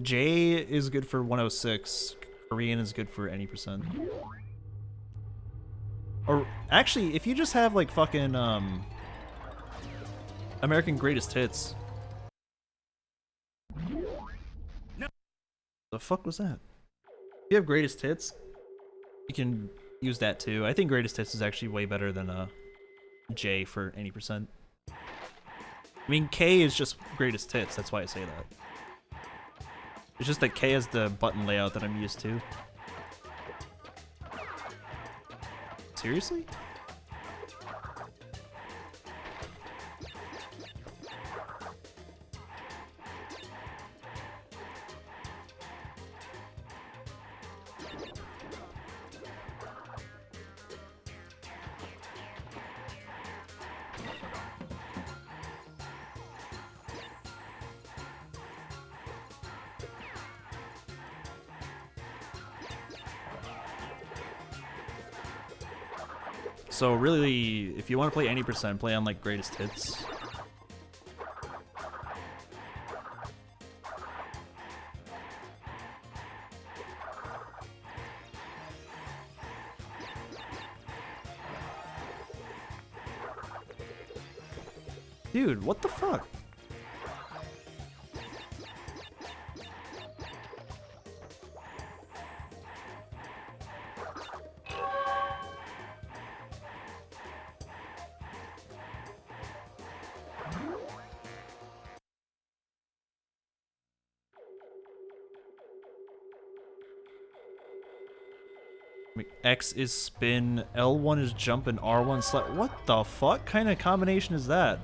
J is good for 106. Korean is good for any percent. Or actually, if you just have like fucking American Greatest Hits. The fuck was that? If you have Greatest Hits, you can use that too. I think Greatest Hits is actually way better than J for any percent. I mean, K is just Greatest Hits, that's why I say that. It's just that K has the button layout that I'm used to. Seriously? So really, if you want to play any percent, play on like Greatest Hits. Dude, what the fuck? X is spin, L1 is jump, and R1 slide. What the fuck kind of combination is that?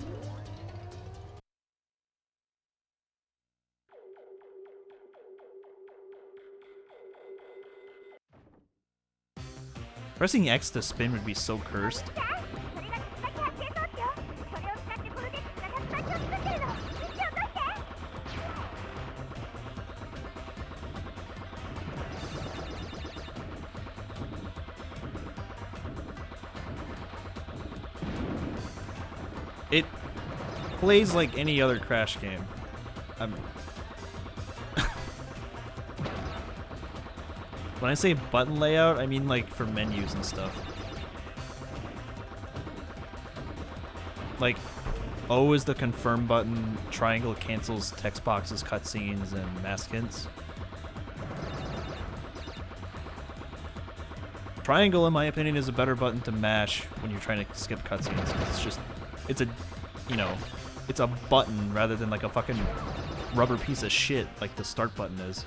Pressing X to spin would be so cursed. It plays like any other Crash game. When I say button layout, I mean like for menus and stuff. Like, O is the confirm button, triangle cancels text boxes, cutscenes, and mask hints. Triangle, in my opinion, is a better button to mash when you're trying to skip cutscenes, because it's just, it's a, you know, it's a button rather than like a fucking rubber piece of shit like the start button is.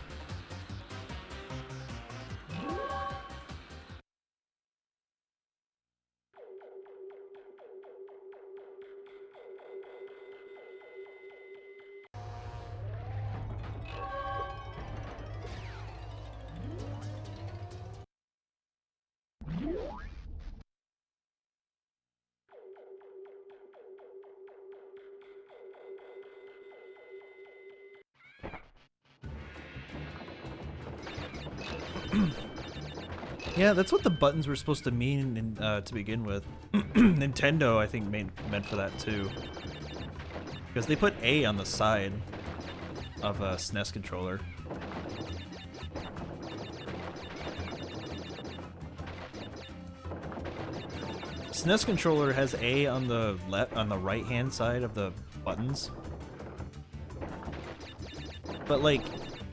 Yeah, that's what the buttons were supposed to mean in, to begin with. Nintendo, I think, meant for that too. Because they put A on the side of a SNES controller. SNES controller has A on the right-hand side of the buttons. But like,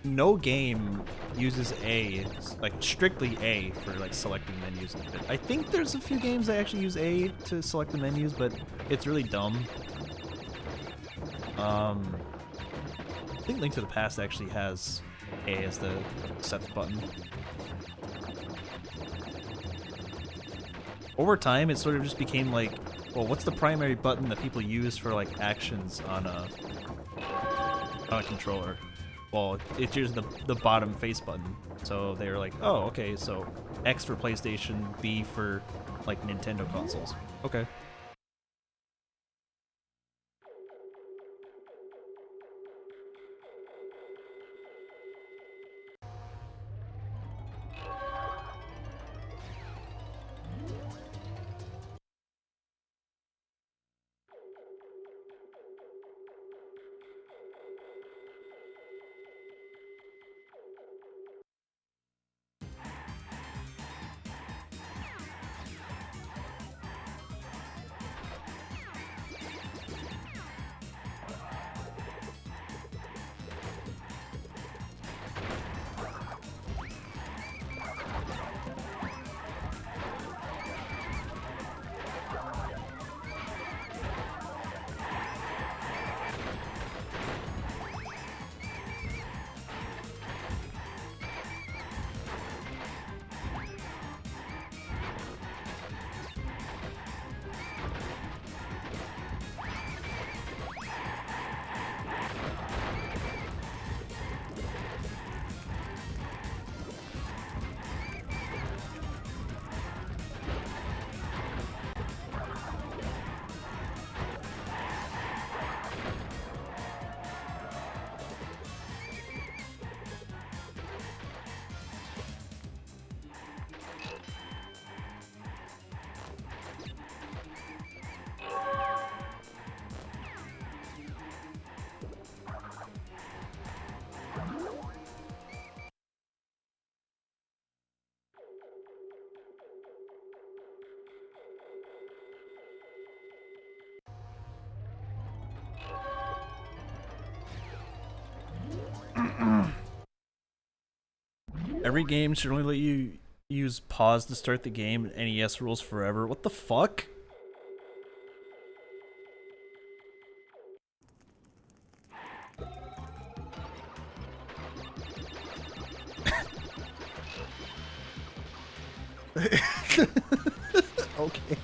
no game uses A, like strictly A for like selecting menus. I think there's a few games that actually use A to select the menus, but it's really dumb. I think Link to the Past actually has A as the set button. Over time, it sort of just became like, well, what's the primary button that people use for like actions on a controller? Well, it's just the bottom face button. So they were like, oh, okay, so X for PlayStation, B for like Nintendo consoles. Okay. Every game should only let you use pause to start the game. NES rules forever. What the fuck? Okay.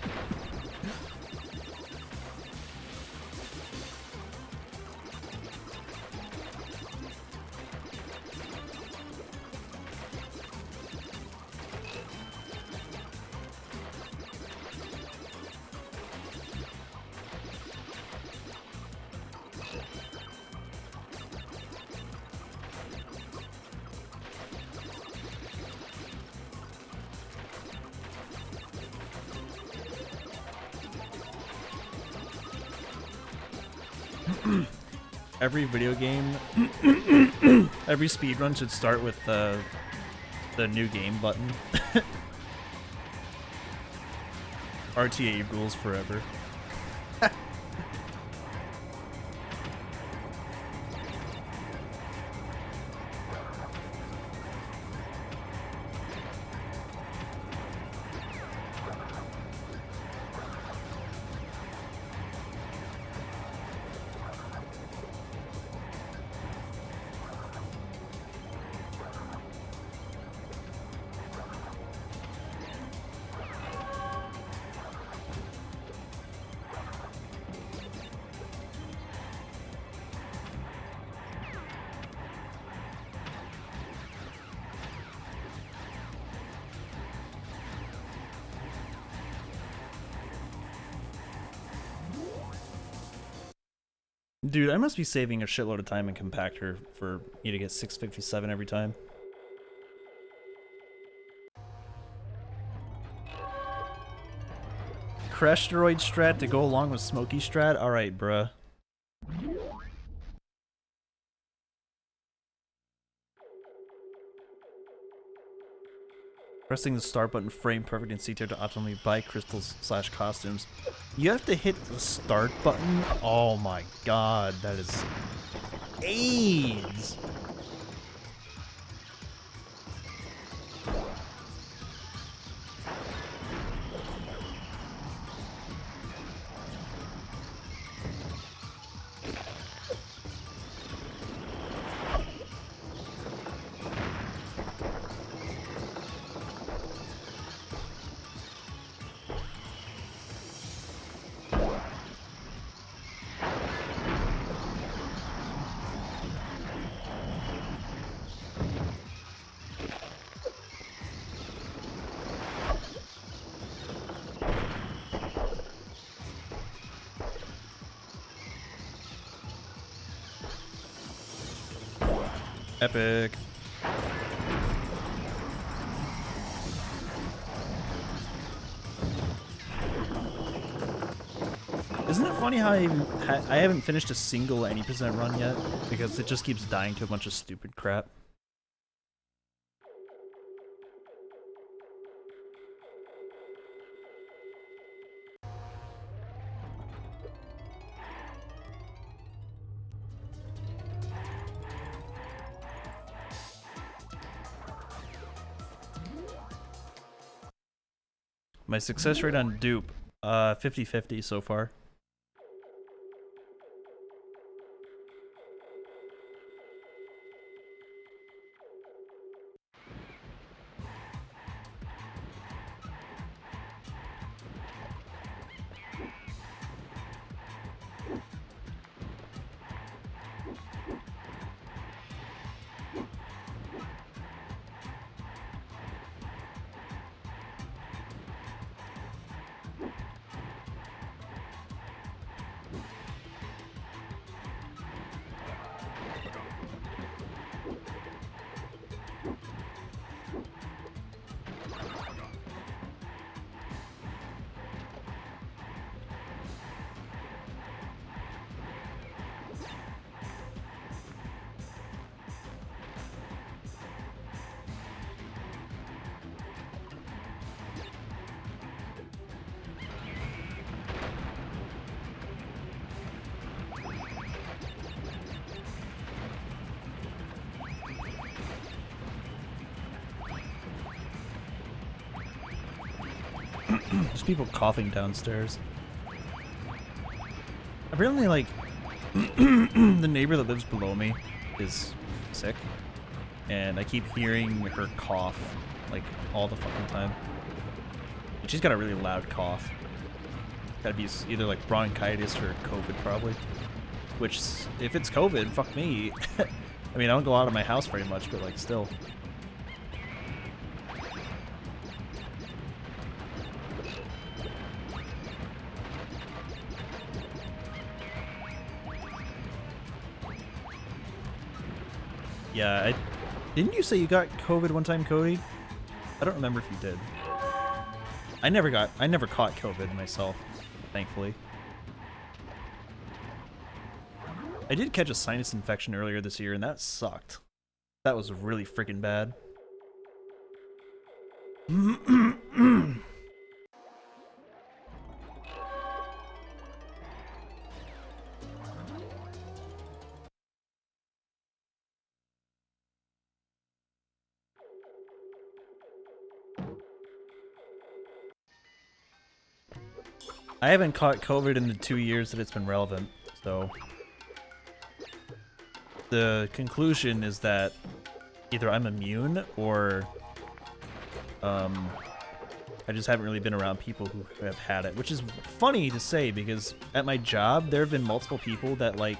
Every video game, every speedrun should start with the new game button. RTA rules forever. Dude, I must be saving a shitload of time in compactor for me to get 657 every time. Crash steroid strat to go along with smoky strat? Alright, bruh. Pressing the start button frame perfect in C-tier to optimally buy crystals / costumes. You have to hit the start button? Oh my god, that is AIDS! Epic. Isn't it funny how I haven't finished a single 80% run yet? Because it just keeps dying to a bunch of stupid crap. My success rate on dupe, 50-50 so far. There's people coughing downstairs. Apparently, like, the neighbor that lives below me is sick. And I keep hearing her cough, like, all the fucking time. And she's got a really loud cough. Gotta be either, like, bronchitis or COVID, probably. Which, if it's COVID, fuck me. I mean, I don't go out of my house very much, but, like, still. Yeah, didn't you say you got COVID one time, Cody? I don't remember if you did. I never caught COVID myself, thankfully. I did catch a sinus infection earlier this year, and that sucked. That was really freaking bad. I haven't caught COVID in the 2 years that it's been relevant, so the conclusion is that either I'm immune or I just haven't really been around people who have had it, which is funny to say because at my job there have been multiple people that like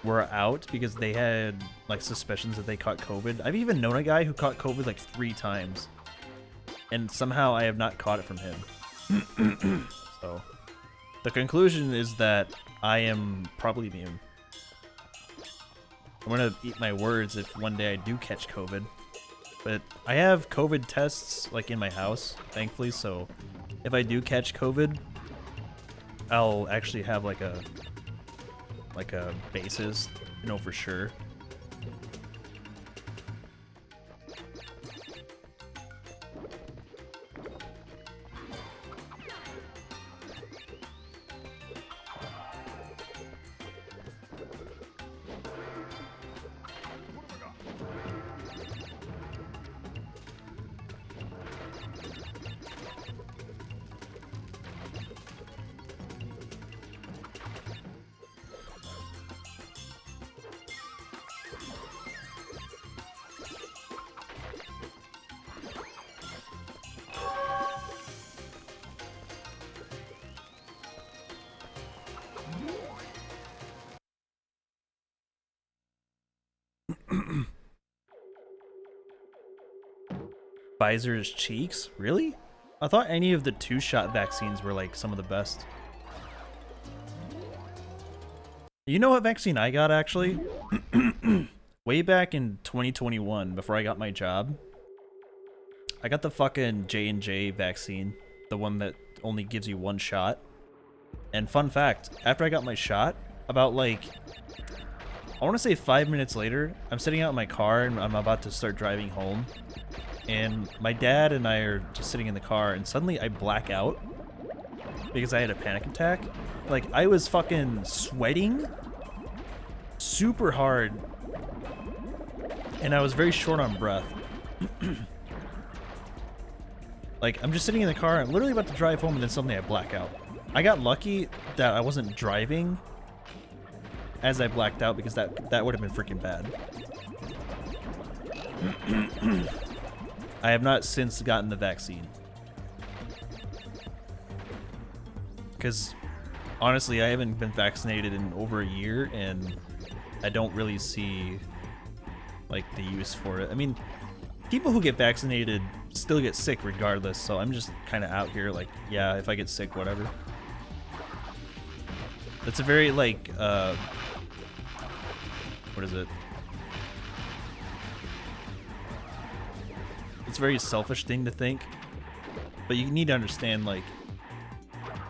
were out because they had like suspicions that they caught COVID. I've even known a guy who caught COVID like 3 times, and somehow I have not caught it from him. So, the conclusion is that I am probably immune. I'm gonna eat my words if one day I do catch COVID. But I have COVID tests, like, in my house, thankfully, so if I do catch COVID, I'll actually have, like a basis to know for sure. Pfizer's cheeks? Really? I thought any of the 2-shot vaccines were like some of the best. You know what vaccine I got actually? Way back in 2021, before I got my job, I got the fucking J&J vaccine, the one that only gives you 1 shot. And fun fact, after I got my shot, about like, I want to say 5 minutes later, I'm sitting out in my car and I'm about to start driving home. And my dad and I are just sitting in the car, and suddenly I black out because I had a panic attack. Like, I was fucking sweating super hard, and I was very short on breath. Like, I'm just sitting in the car, I'm literally about to drive home, and then suddenly I black out. I got lucky that I wasn't driving as I blacked out, because that would have been freaking bad. I have not since gotten the vaccine. Because, honestly, I haven't been vaccinated in over a year, and I don't really see, like, the use for it. I mean, people who get vaccinated still get sick regardless, so I'm just kind of out here, like, yeah, if I get sick, whatever. It's a very, like, what is it? It's a very selfish thing to think, but you need to understand, like,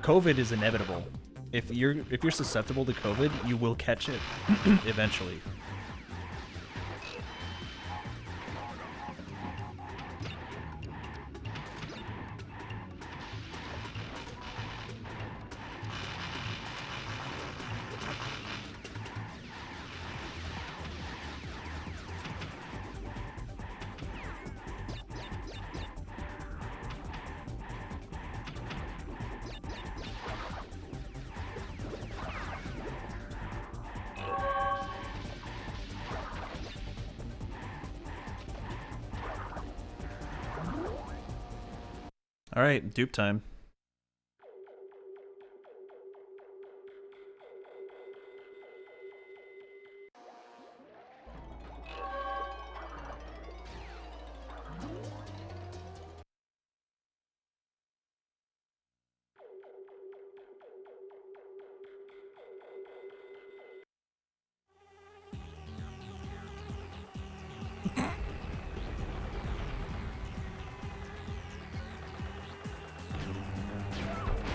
COVID is inevitable. If you're susceptible to COVID, you will catch it eventually. Alright, dupe time.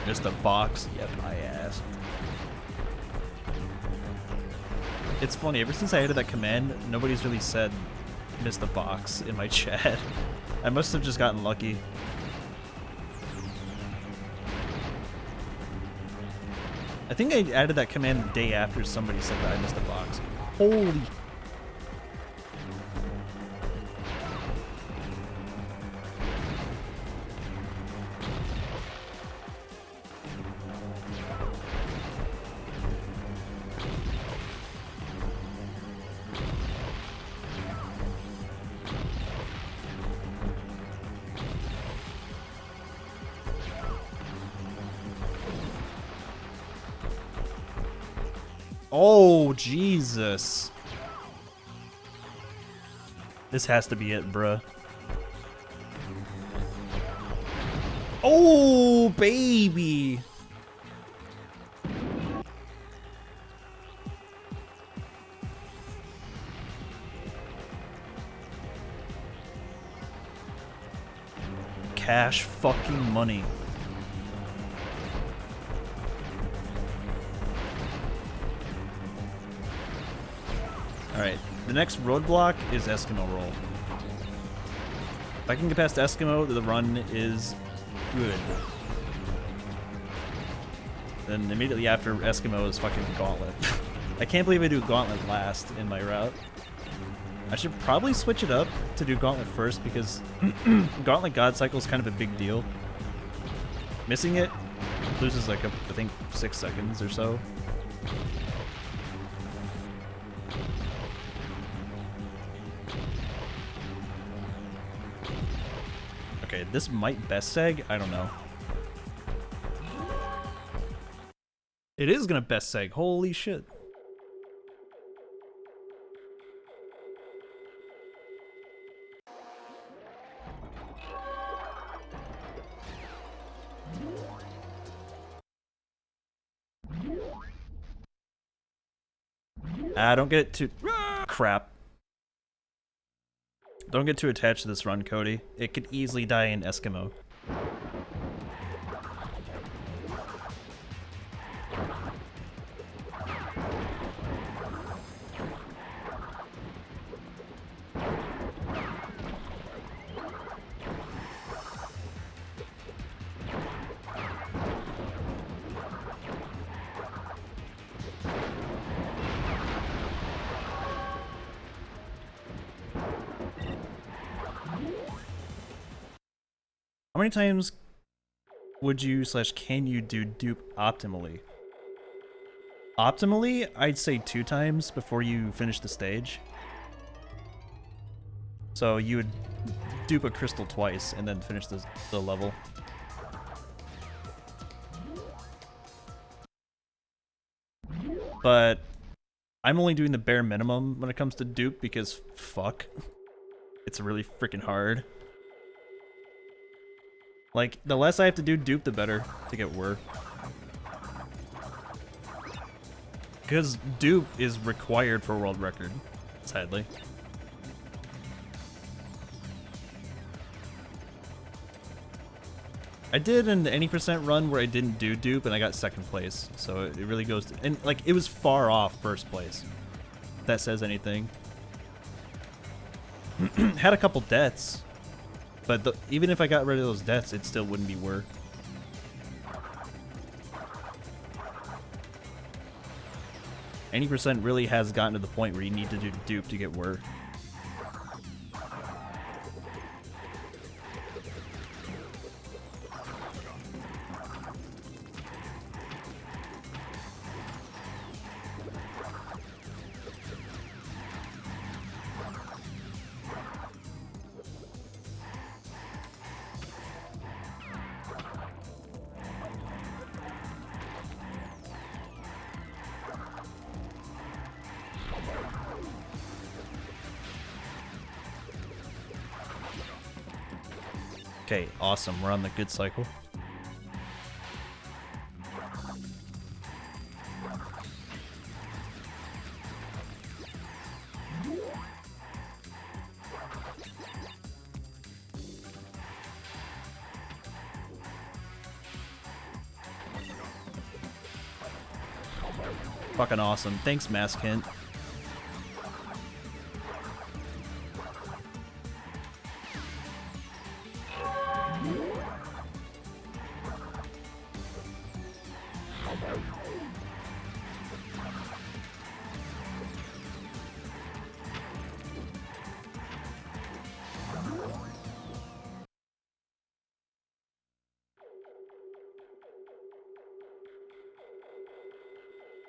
Just a box. Yep, my ass. It's funny, ever since I added that command, nobody's really said missed the box in my chat. I must have just gotten lucky. I think I added that command the day after somebody said that I missed the box. Holy... Oh, Jesus. This has to be it, bruh. Oh, baby. Cash fucking money. Alright, the next roadblock is Eskimo roll. If I can get past Eskimo, the run is good. Then immediately after Eskimo is fucking Gauntlet. I can't believe I do Gauntlet last in my route. I should probably switch it up to do Gauntlet first because Gauntlet God Cycle is kind of a big deal. Missing it loses like, I think, 6 seconds or so. Okay, this might best seg, I don't know. It is gonna best seg, holy shit. Don't get too... crap. Don't get too attached to this run, Cody. It could easily die in Eskimo. How many times would you / can you do dupe optimally? Optimally, I'd say 2 times before you finish the stage. So you would dupe a crystal twice and then finish the level. But I'm only doing the bare minimum when it comes to dupe because fuck. It's really freaking hard. Like, the less I have to do dupe, the better to get whir. Because dupe is required for world record, sadly. I did an any % run where I didn't do dupe and I got 2nd place, so it really goes to, and like it was far off 1st place. If that says anything. Had a couple deaths. But even if I got rid of those deaths, it still wouldn't be whir. Any % really has gotten to the point where you need to do dupe to get whir. Okay, awesome. We're on the good cycle. Fucking awesome. Thanks, Mask Hint.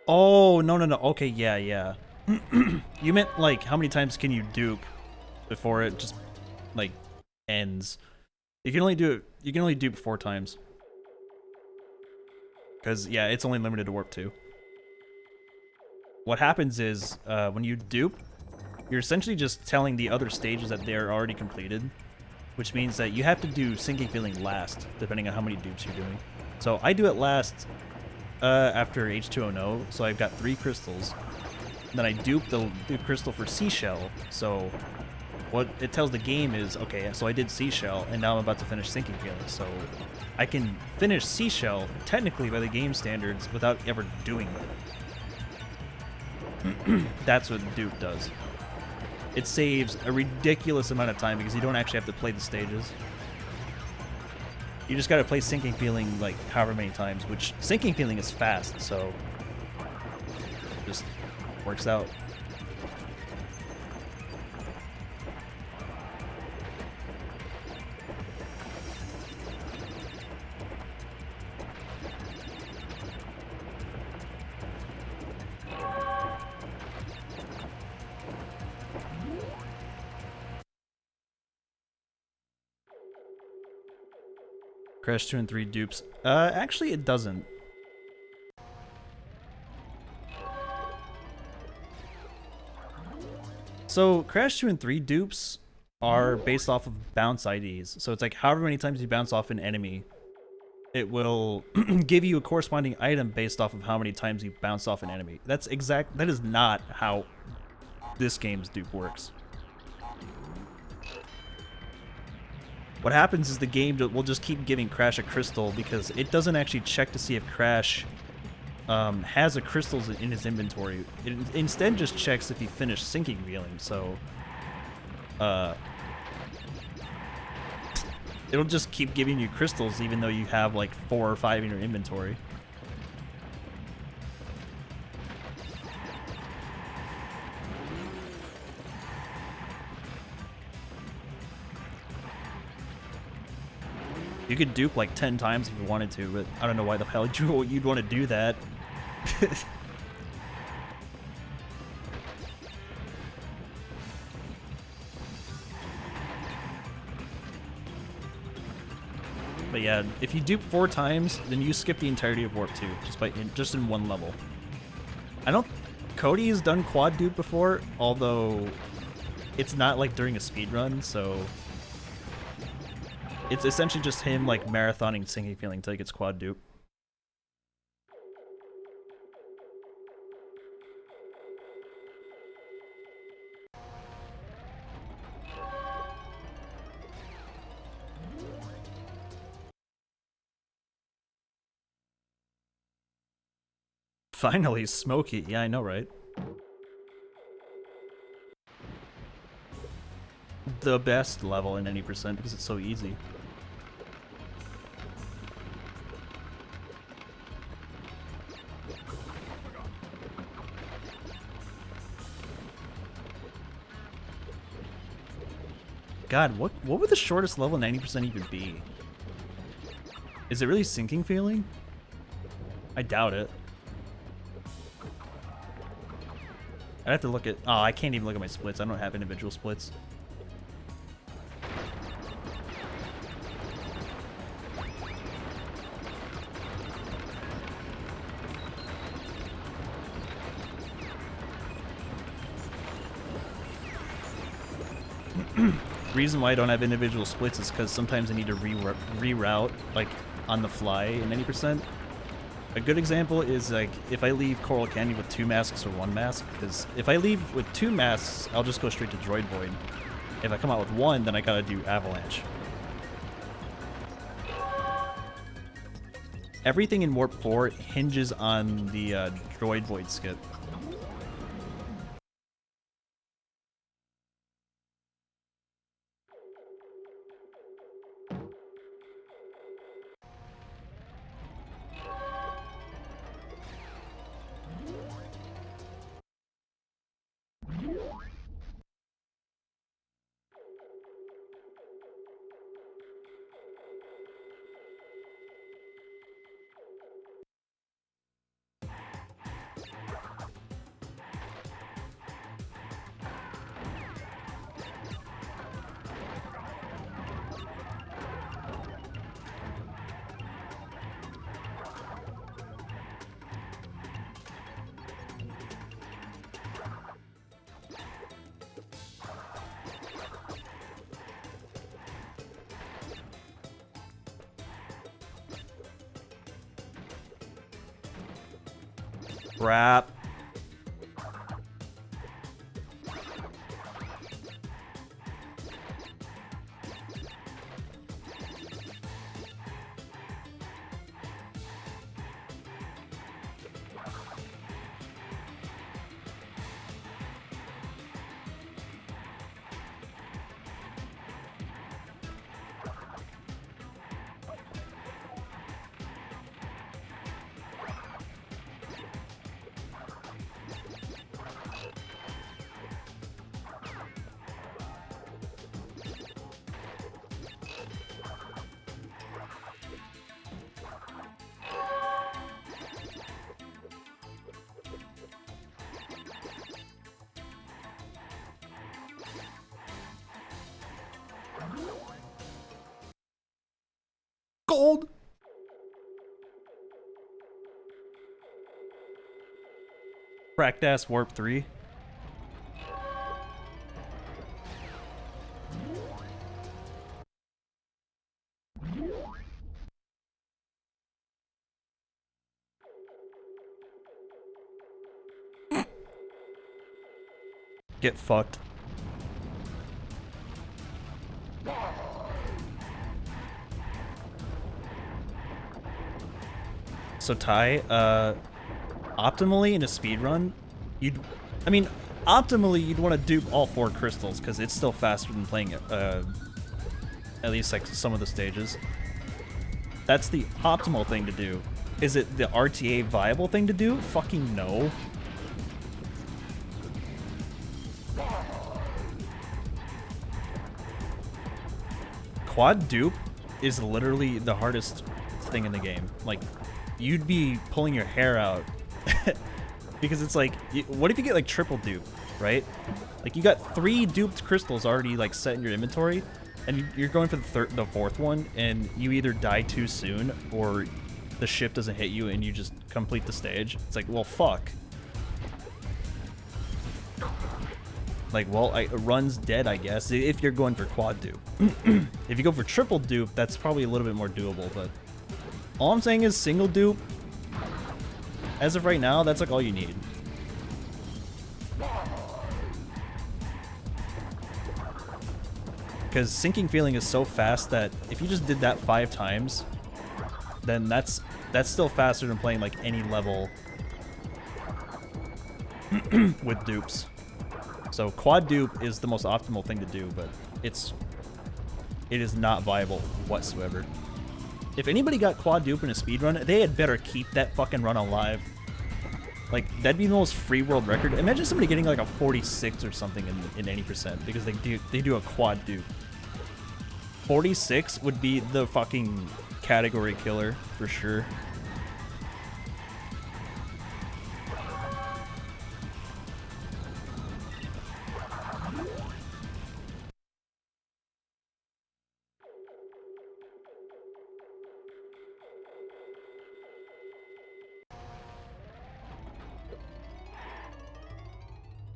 Oh, no, no, no. Okay, yeah, yeah. You meant, like, how many times can you dupe before it just, like, ends? You can only do it, you can only dupe 4 times. Because, yeah, it's only limited to warp 2. What happens is, when you dupe, you're essentially just telling the other stages that they're already completed, which means that you have to do Sinking Feeling last, depending on how many dupes you're doing. So I do it last after H2O, so I've got 3 crystals. And then I dupe the crystal for Seashell, so what it tells the game is, okay, so I did Seashell, and now I'm about to finish Sinking Feeling, so I can finish Seashell, technically by the game standards, without ever doing it. That's what dupe does. It saves a ridiculous amount of time because you don't actually have to play the stages. You just gotta play Sinking Feeling like however many times, which Sinking Feeling is fast, so just works out. Crash 2 and 3 dupes. Actually it doesn't. So Crash 2 and 3 dupes are based off of bounce IDs. So it's like however many times you bounce off an enemy, it will give you a corresponding item based off of how many times you bounce off an enemy. That is not how this game's dupe works. What happens is the game will just keep giving Crash a crystal because it doesn't actually check to see if Crash has a crystals in his inventory. It instead just checks if he finished Sinking Feeling, so it'll just keep giving you crystals even though you have like 4 or 5 in your inventory. You could dupe like 10 times if you wanted to, but I don't know why the hell you'd want to do that. But yeah, if you dupe 4 times, then you skip the entirety of Warp 2, just in one level. I don't... Cody has done quad dupe before, although it's not like during a speedrun, so... It's essentially just him, like, marathoning Sinking Feeling until he gets quad dupe. Finally, Smokey. Yeah, I know, right? The best level in any percent because it's so easy. God, what would the shortest level 90% even be? Is it really Sinking Feeling? I doubt it. I'd have to look at... Oh, I can't even look at my splits. I don't have individual splits. reason why I don't have individual splits is because sometimes I need to reroute like on the fly in any percent. A good example is like if I leave Coral Canyon with 2 masks or 1 mask, because if I leave with 2 masks, I'll just go straight to Droid Void. If I come out with 1, then I gotta do Avalanche. Everything in Warp 4 hinges on the Droid Void skip. Crap. Gold! Cracked ass Warp 3. Get fucked. So Ty, optimally in a speedrun, optimally you'd want to dupe all 4 crystals because it's still faster than playing at least like some of the stages. That's the optimal thing to do. Is it the RTA viable thing to do? Fucking no. Quad dupe is literally the hardest thing in the game. Like, you'd be pulling your hair out because it's like, what if you get like triple dupe, right? Like you got 3 duped crystals already like set in your inventory, and you're going for the 4th one, and you either die too soon or the ship doesn't hit you and you just complete the stage. It's like, well, fuck. Like, well, run's dead, I guess, if you're going for quad dupe. If you go for triple dupe, that's probably a little bit more doable, but all I'm saying is single dupe, as of right now, that's like all you need. Because sinking feeling is so fast that if you just did that 5 times, then that's still faster than playing like any level with dupes. So quad dupe is the most optimal thing to do, but it is not viable whatsoever. If anybody got quad dupe in a speedrun, they had better keep that fucking run alive. Like, that'd be the most free world record. Imagine somebody getting like a 46 or something in any percent because they do a quad dupe. 46 would be the fucking category killer for sure.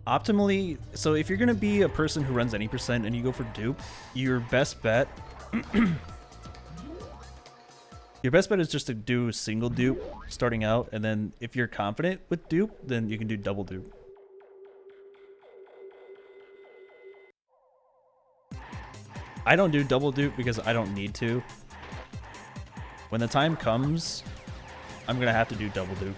Optimally, so if you're gonna be a person who runs any percent and you go for dupe, your best bet your best bet is just to do single dupe starting out, and then if you're confident with dupe, then you can do double dupe. I don't do double dupe because I don't need to. When the time comes, I'm gonna have to do double dupe.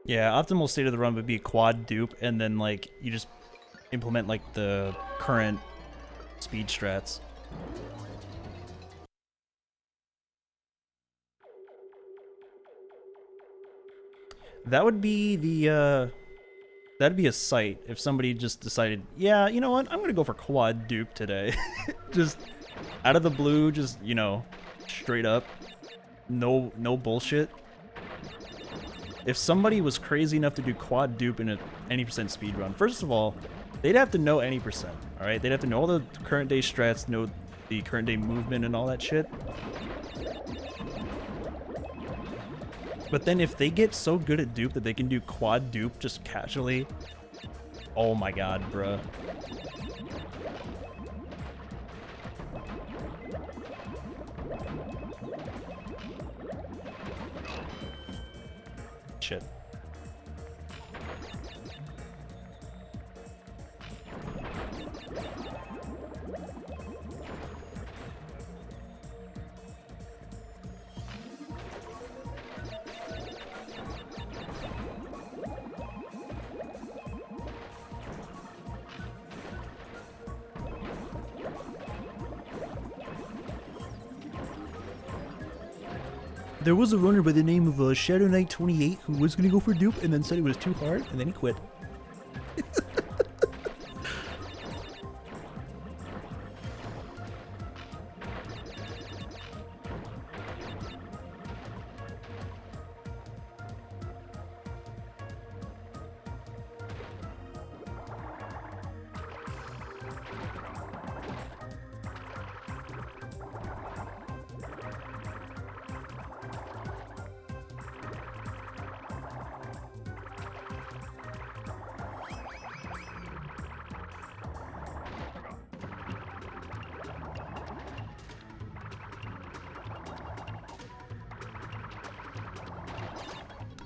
Yeah, optimal state of the run would be quad dupe, and then like you just implement like the current speed strats. That would be the that'd be a sight if somebody just decided, yeah, you know what, I'm gonna go for quad dupe today. Just out of the blue, just, you know, straight up. No bullshit. If somebody was crazy enough to do quad dupe in a any percent speed run, first of all, they'd have to know any percent, alright? They'd have to know all the current day strats, know the current day movement and all that shit. But then if they get so good at dupe that they can do quad dupe just casually, oh my god, bruh. Shit. There was a runner by the name of Shadow Knight 28 who was gonna go for dupe and then said it was too hard, and then he quit.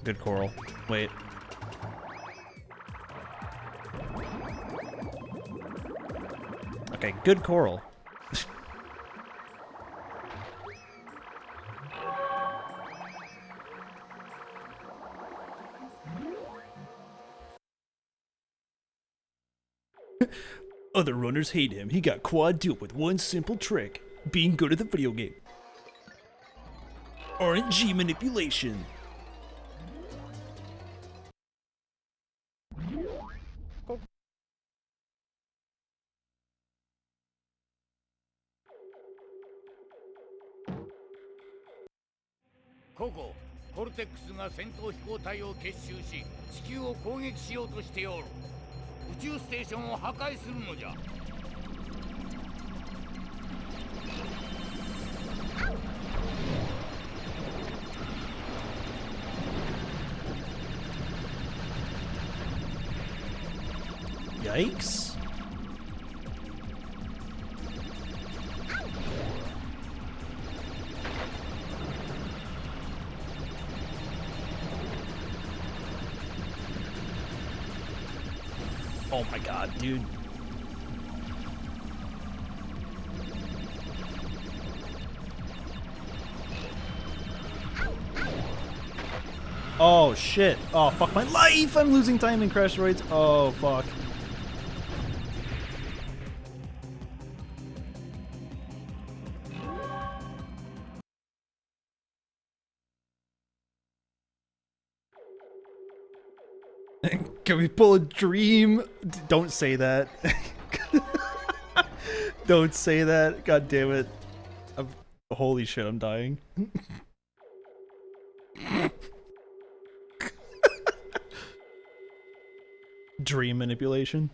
Good coral. Wait. Okay, good coral. Other runners hate him. He got quad dupe with one simple trick: being good at the video game. RNG manipulation. Coco、Cortex が戦闘飛行隊を結集し、地球を攻撃しようとしておる。宇宙ステーションを破壊するのじゃ。Yikes. Oh my god, dude. Oh shit. Oh fuck my life! I'm losing time in crash roids. Oh fuck. Can we pull a dream? Don't say that. Don't say that. God damn it. Holy shit, I'm dying. Dream manipulation.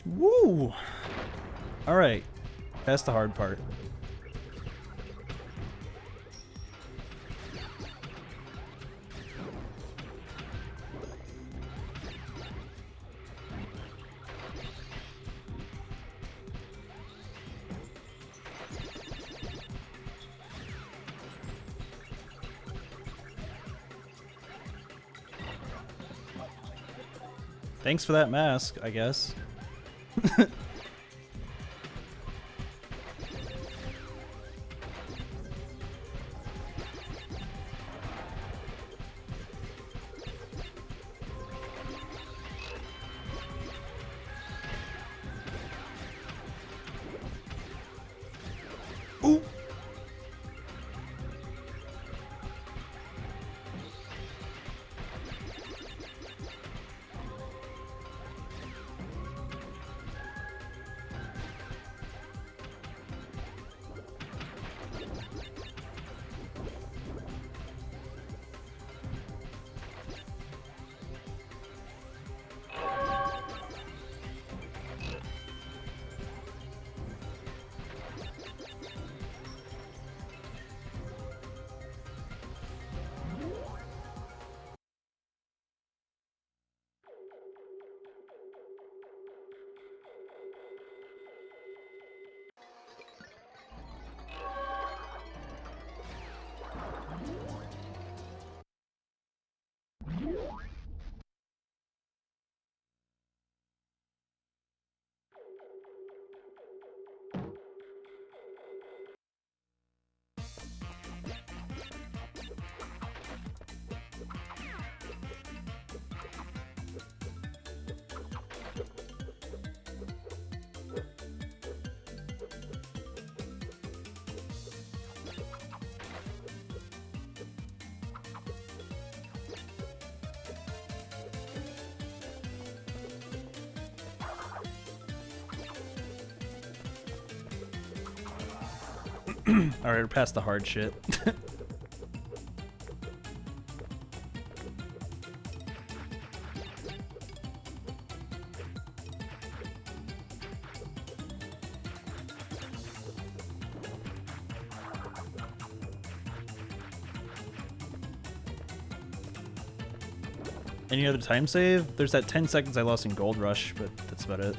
Woo! Alright. That's the hard part. Thanks for that mask, I guess. Ooh. Alright, we're past the hard shit. Any other time save? There's that 10 seconds I lost in Gold Rush, but that's about it.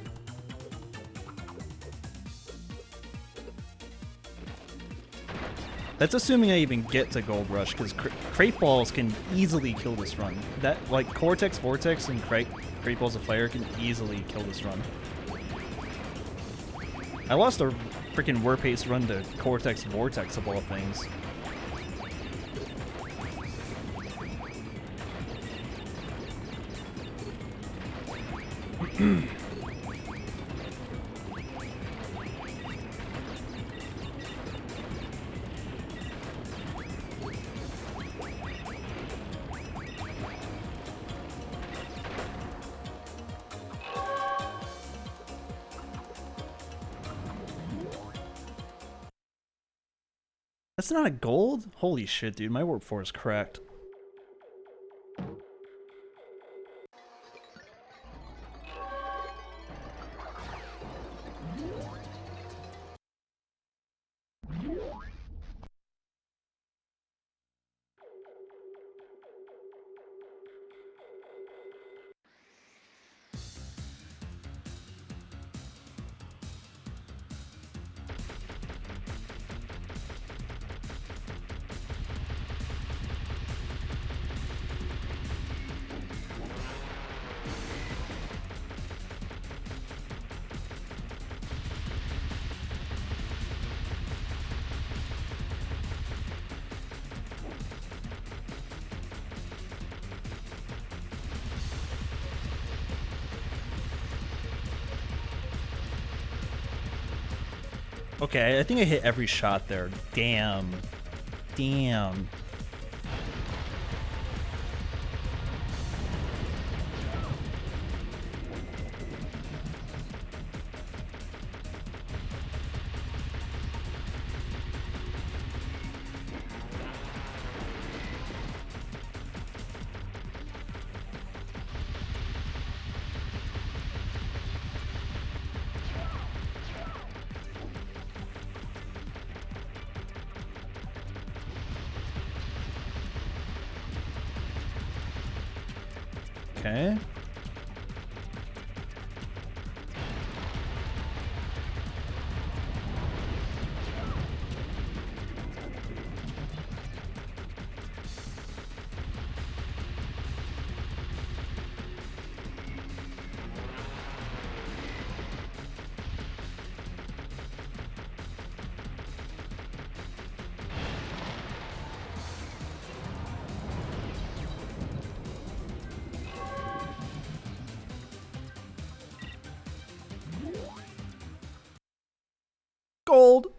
That's assuming I even get to Gold Rush, because crate balls can easily kill this run. That, like, Cortex, Vortex, and crate balls of fire can easily kill this run. I lost a freaking Warpace run to Cortex Vortex of all things. That's not a gold? Holy shit, dude. My warp 4 is cracked. Okay, I think I hit every shot there. Damn. Damn. Okay. Gold.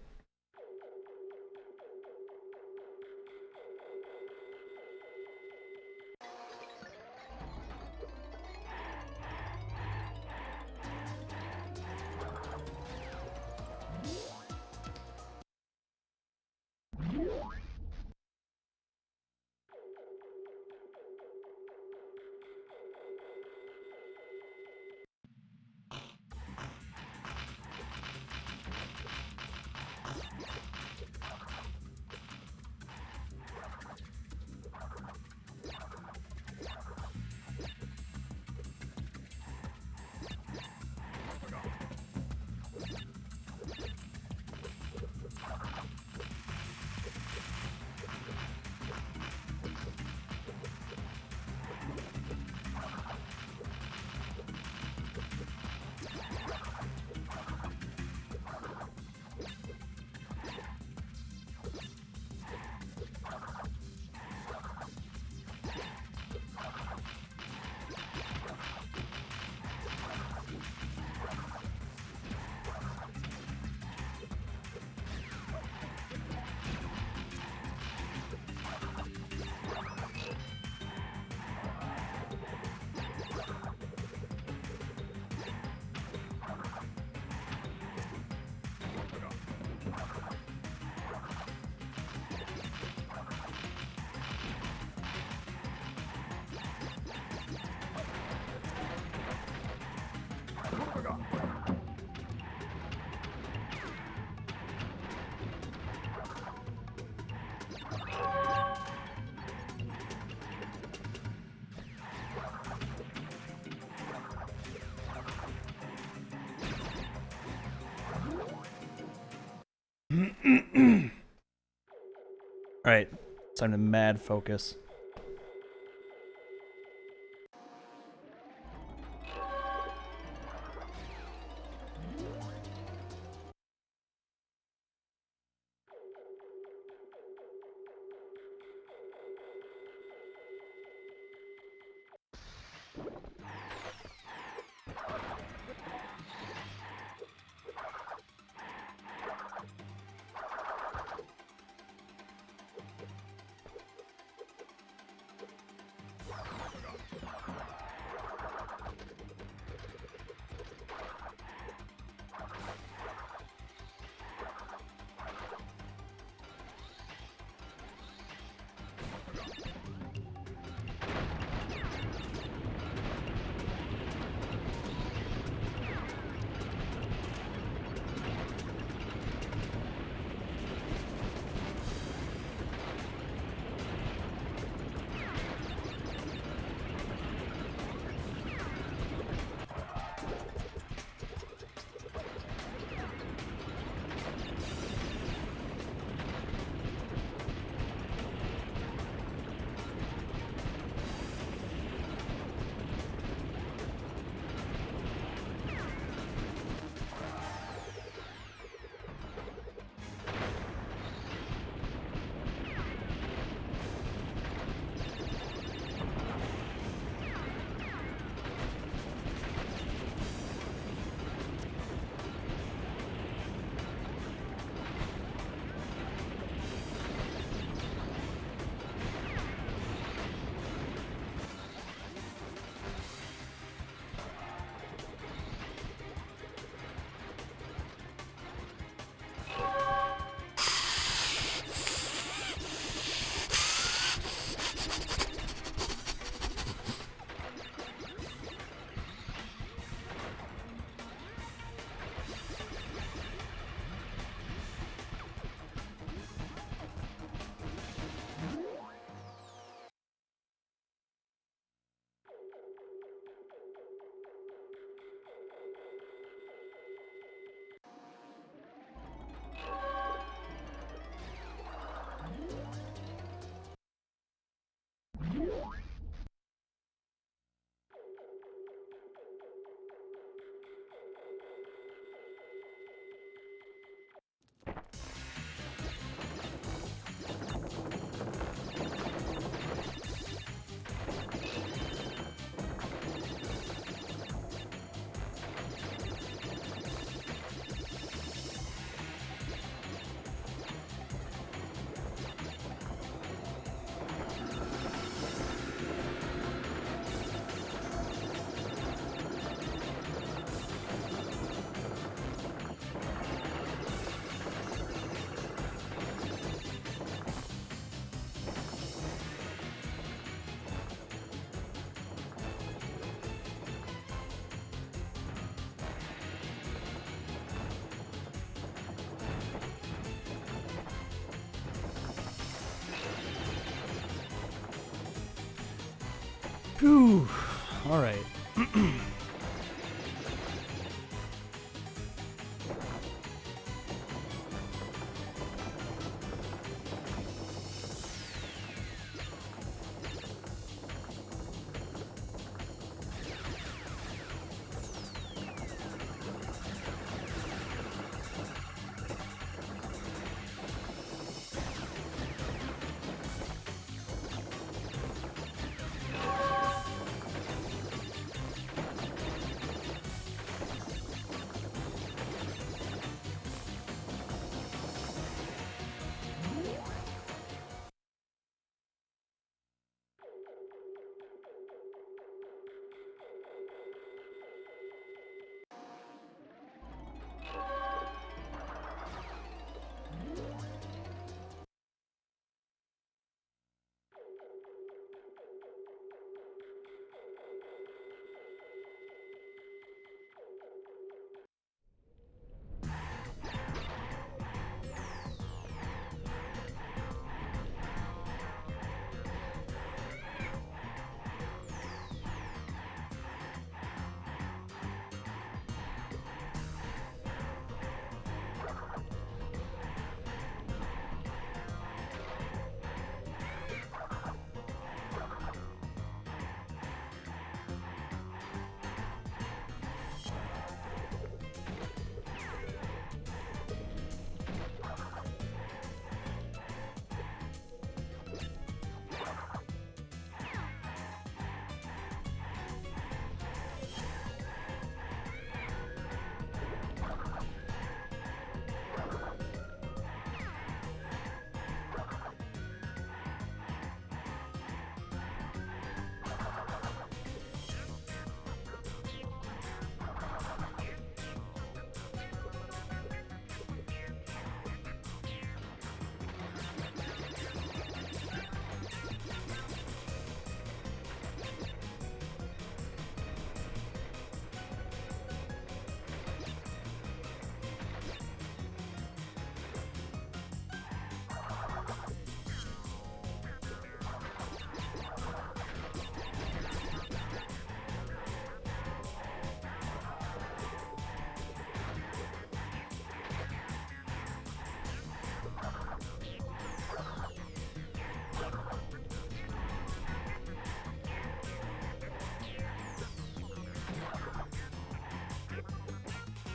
Alright, time to mad focus. Whew. All right.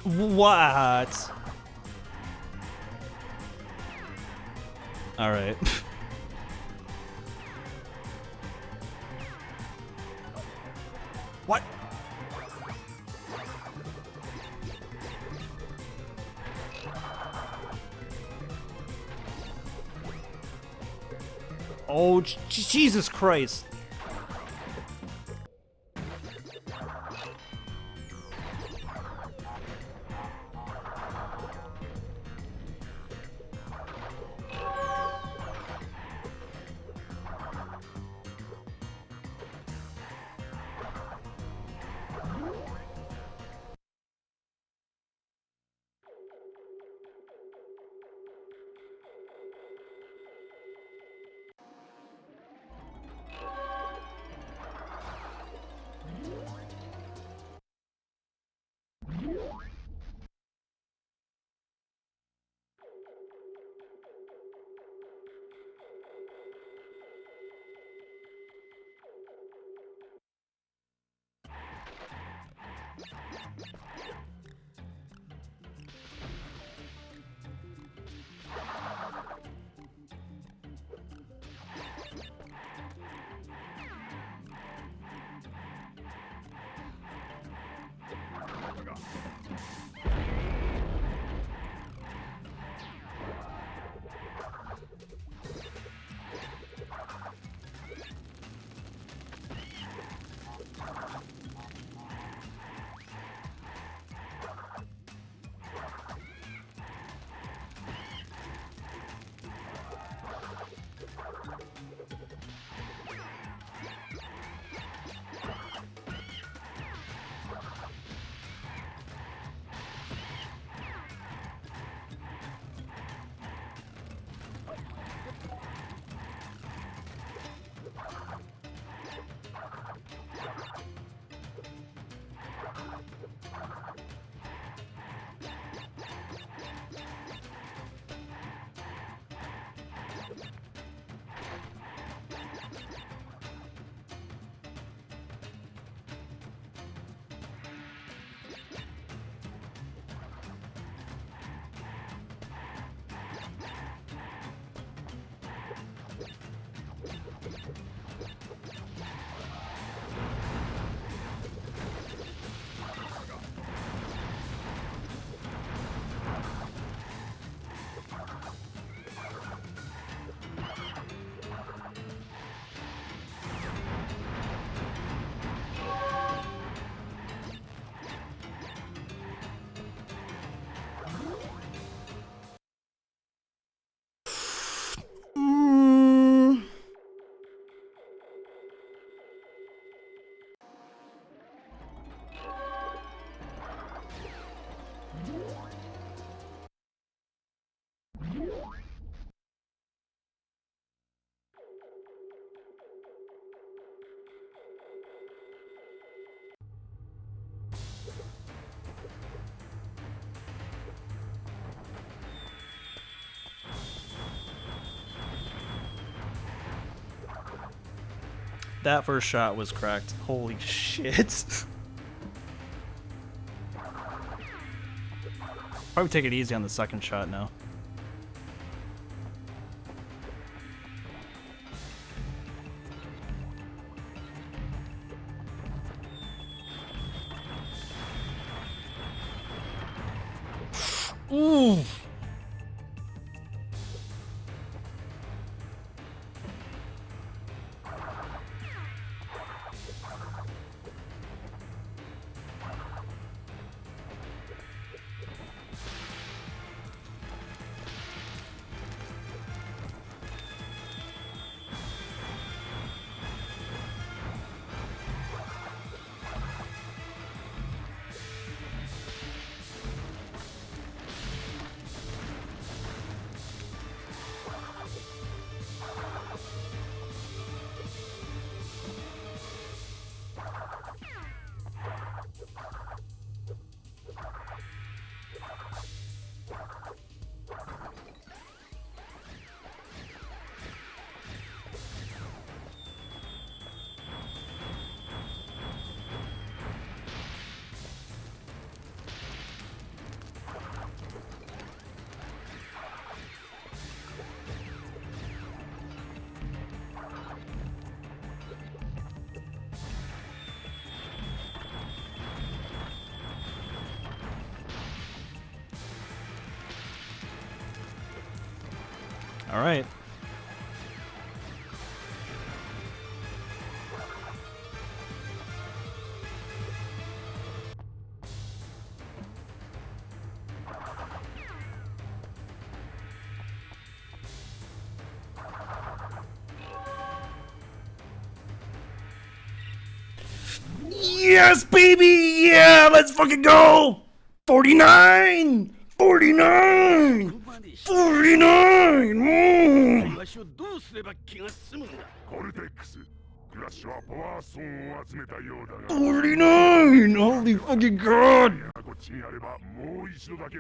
What? All right. What? Oh, Jesus Christ. That first shot was cracked. Holy shit. Probably take it easy on the second shot now. Ooh. All right. Yes, baby! Yeah, let's fucking go! 49! 49! 49! わしをどうすれば気が済むんだ。コルテックス、クラッシュはパワーストーンを集めたようだが。49! Holy fucking god! こっちにあればもう一度だけ